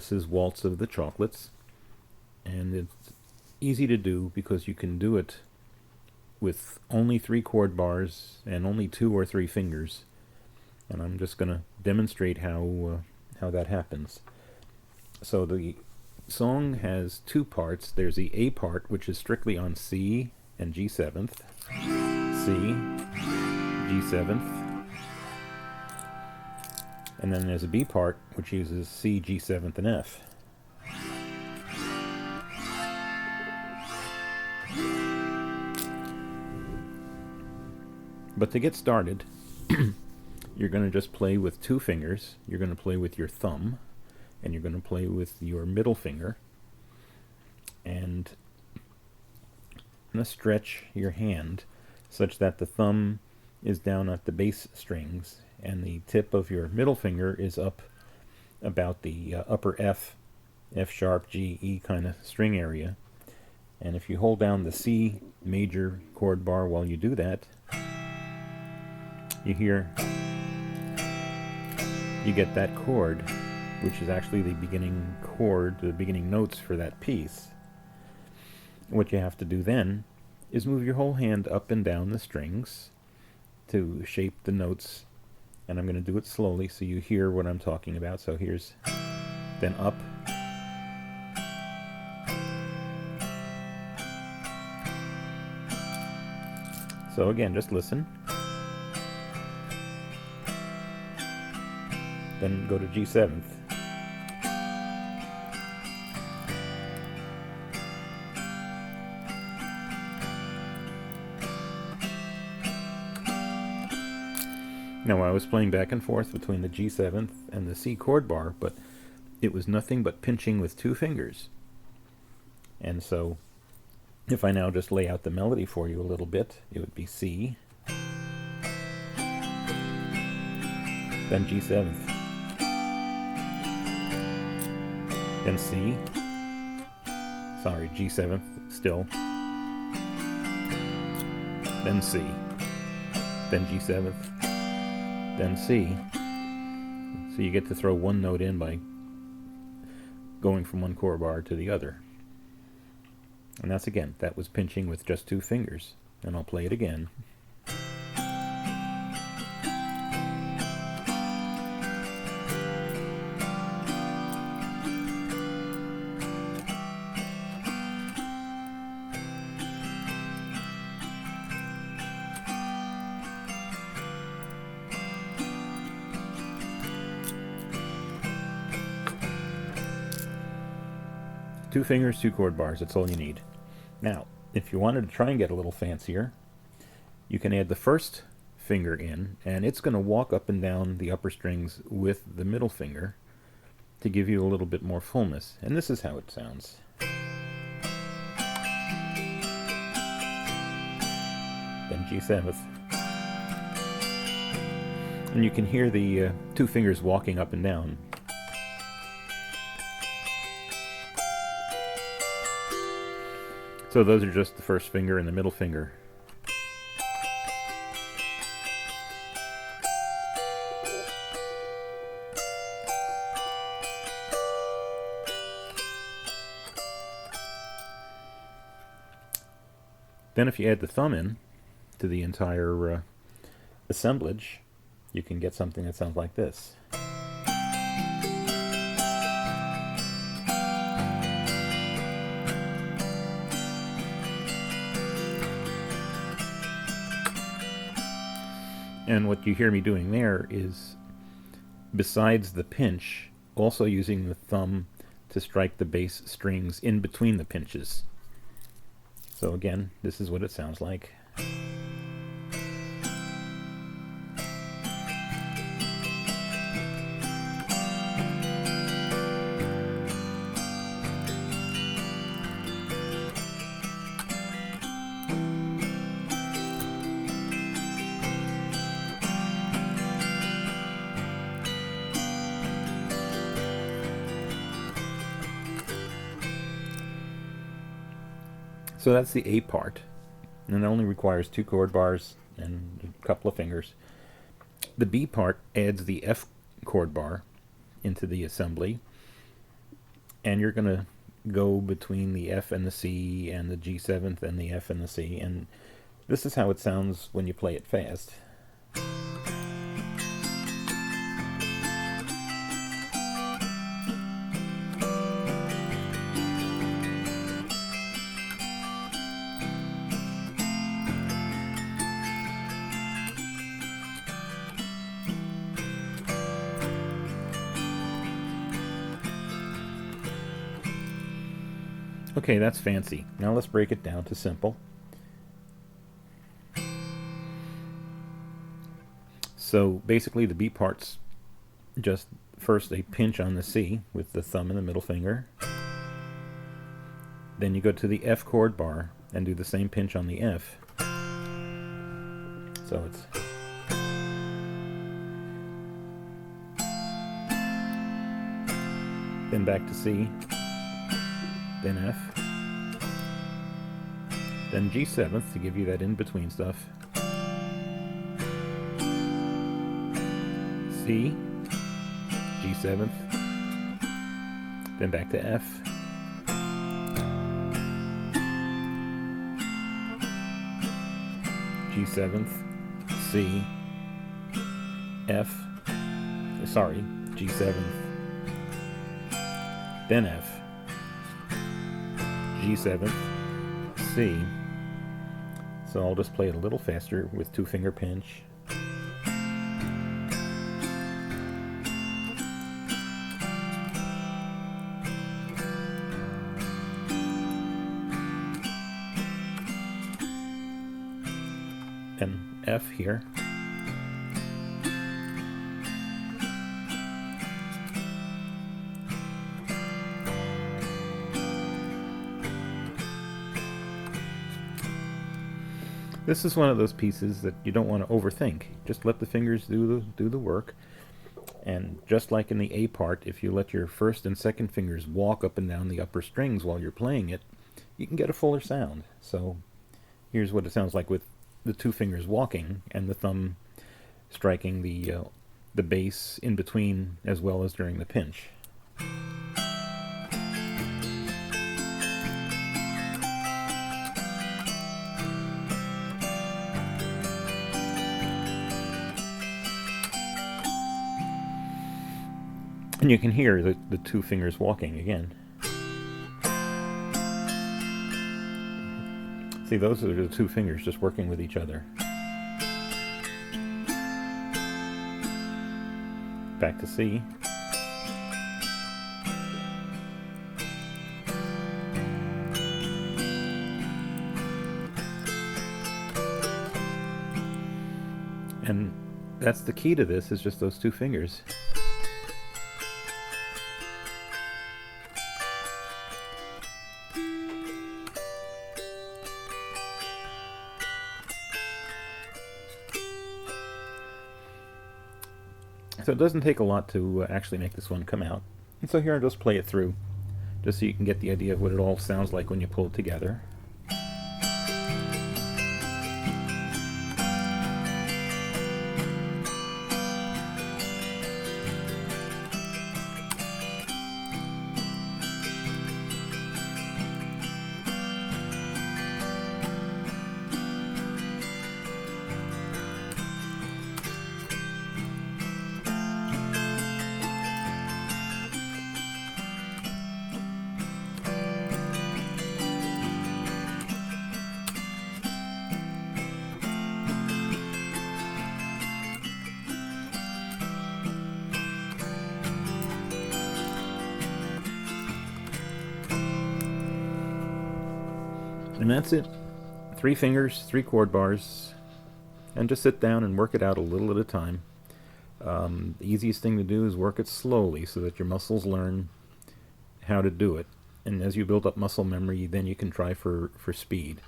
This is Waltz of the Chocolates, and it's easy to do because you can do it with only 3 chord bars and only 2 or 3 fingers. And I'm just going to demonstrate how that happens. So the song has 2 parts. There's the A part, which is strictly on C and G7th, C, G7th, and then there's a B part, which uses C, G7th, and F. But to get started, you're going to just play with 2 fingers. You're going to play with your thumb, and you're going to play with your middle finger. And you're going to stretch your hand such that the thumb is down at the bass strings, and the tip of your middle finger is up about the upper F, F sharp, G, E kind of string area. And if you hold down the C major chord bar while you do that, you get that chord, which is actually the beginning chord, the beginning notes for that piece. What you have to do then is move your whole hand up and down the strings to shape the notes, and I'm going to do it slowly so you hear what I'm talking about. So here's then up, so again, just listen. Then go to G7th. Now I was playing back and forth between the G7th and the C chord bar, but it was nothing but pinching with 2 fingers. And so if I now just lay out the melody for you a little bit, it would be C, then G7th, then C, sorry, G7th still, then C, then G7th, then C. So you get to throw one note in by going from one chord bar to the other. And that's, again, that was pinching with just 2 fingers. And I'll play it again. Two fingers, 2 chord bars, that's all you need. Now, if you wanted to try and get a little fancier, you can add the first finger in, and it's going to walk up and down the upper strings with the middle finger to give you a little bit more fullness. And this is how it sounds. Then G7th. And you can hear the 2 fingers walking up and down. So those are just the first finger and the middle finger. Then if you add the thumb in to the entire assemblage, you can get something that sounds like this. And what you hear me doing there is, besides the pinch, also using the thumb to strike the bass strings in between the pinches. So again, this is what it sounds like. So that's the A part, and it only requires 2 chord bars and a couple of fingers. The B part adds the F chord bar into the assembly, and you're going to go between the F and the C and the G7th and the F and the C, and this is how it sounds when you play it fast. Okay, that's fancy. Now let's break it down to simple. So basically the B part's just first a pinch on the C with the thumb and the middle finger. Then you go to the F chord bar and do the same pinch on the F. So it's... Then back to C, then F, then G7th to give you that in-between stuff, C, G7th, then back to F, G7th, C, F, sorry, G7th, then F, G7th, C. So I'll just play it a little faster with two-finger pinch. And F here. This is one of those pieces that you don't want to overthink. Just let the fingers do the work. And just like in the A part, if you let your first and second fingers walk up and down the upper strings while you're playing it, you can get a fuller sound. So here's what it sounds like with the two fingers walking and the thumb striking the bass in between as well as during the pinch. And you can hear the two fingers walking again. See, those are the two fingers just working with each other. Back to C. And that's the key to this, is just those two fingers. So it doesn't take a lot to actually make this one come out. And so here I'll just play it through, just so you can get the idea of what it all sounds like when you pull it together. And that's it. 3 fingers, 3 chord bars, and just sit down and work it out a little at a time. The easiest thing to do is work it slowly so that your muscles learn how to do it. And as you build up muscle memory, then you can try for speed.